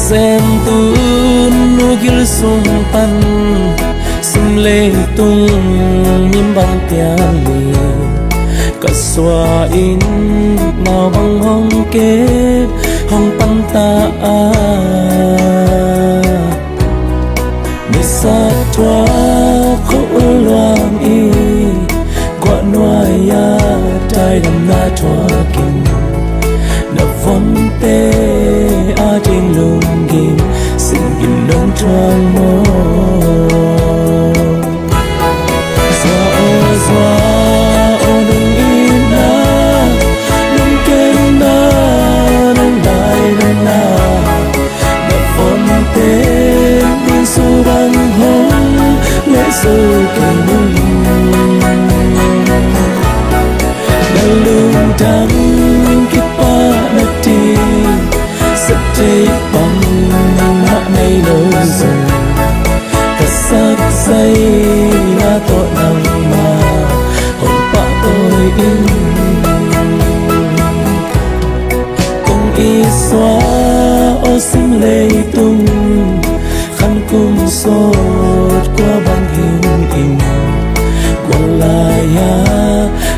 xem tu nu gil sung pan sum le tung mim bang tia li ka xóa in nào bang hong ke hong pan ta a mi sa tua ko loang i qua noa ya tai đam na tua kinh na phong te a trên lùng game xin gìn nông trang mô xóa ô đừng in na nông kênh na nông đại nông na na phong te min su băng hông lẽ sự kỳ nông na lùng trắng bằng hạ này lâu rồi cả sắc dây là tội nặng mà hồn bạ tôi in cùng y xóa ô xinh lệ tung khăn cung sốt qua bằng hình in quần lại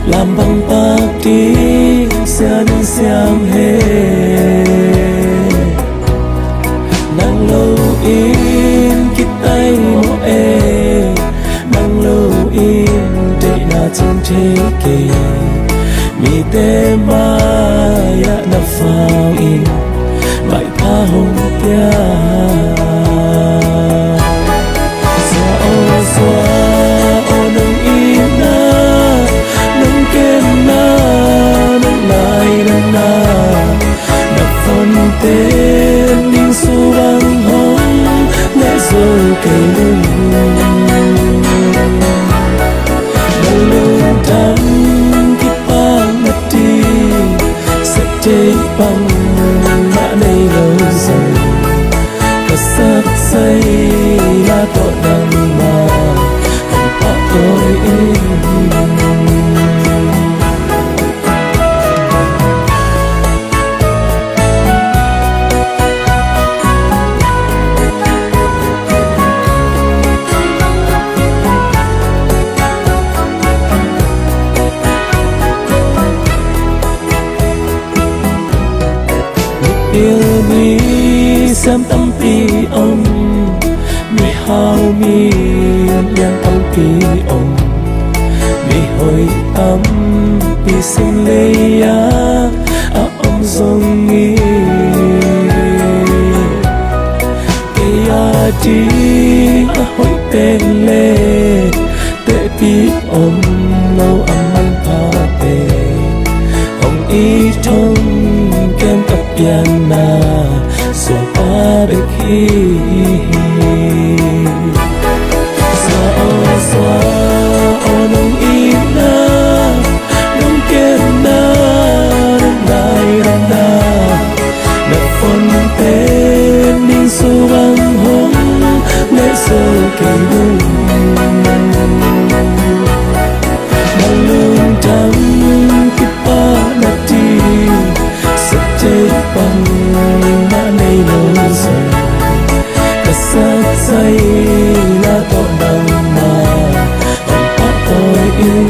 làm bằng bạc đi xiang hết nang lâu in kita mo nang lâu in để na chân thế kề mi te ma ya na phang in bài tha hồng kia xóa ô nang in na nang kem na nang lại nang na na phong tên ninh su băng hông lẽ rồi cây lưng bằng lưng trắng kít băng mất đi sẽ chết bằng mã này lâu rồi cả sắc dây là tội nặng mà hồng bạ tôi in yêu mi xem tâm pi ông mi hao mi yang tâm pi ông mi hồi tâm pi sinh lê ya a ông dòng nghi ya đi a hồi tên lê tệ pi ông lâu âm ăn pa pe ông y thông kem cặp piana xóa ba bê khi xóa ô nông in na nông kem na nông đại đam na na phong tên ninh su băng hông lẽ giờ cây lưng bằng lưng trắng kít ba nát đi chết bằng mã này lâu rồi cả sắc dây là tội nặng mà hồng bạ tôi in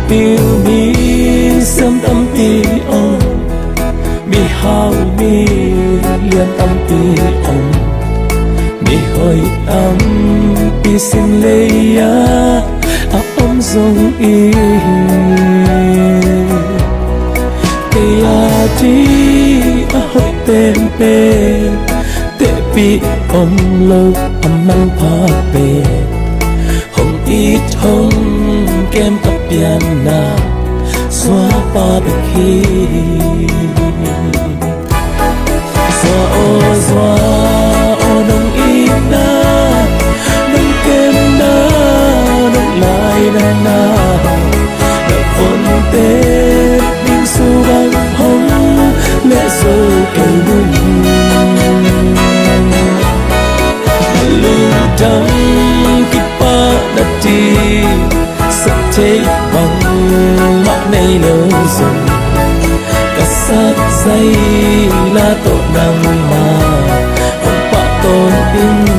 piu mi xem tâm pi ông mi hao mi liên tâm pi ông mi hồi tâm pi sinh lê ya a ông dòng y cây a chi a hồi tên pe tệ pi ông lâu âm mang pa pe hồng y thông kem cặp piana xóa ba bê khi xóa ô nông in na nông kem na nông lại na na na phong tế mà hồng bạc con in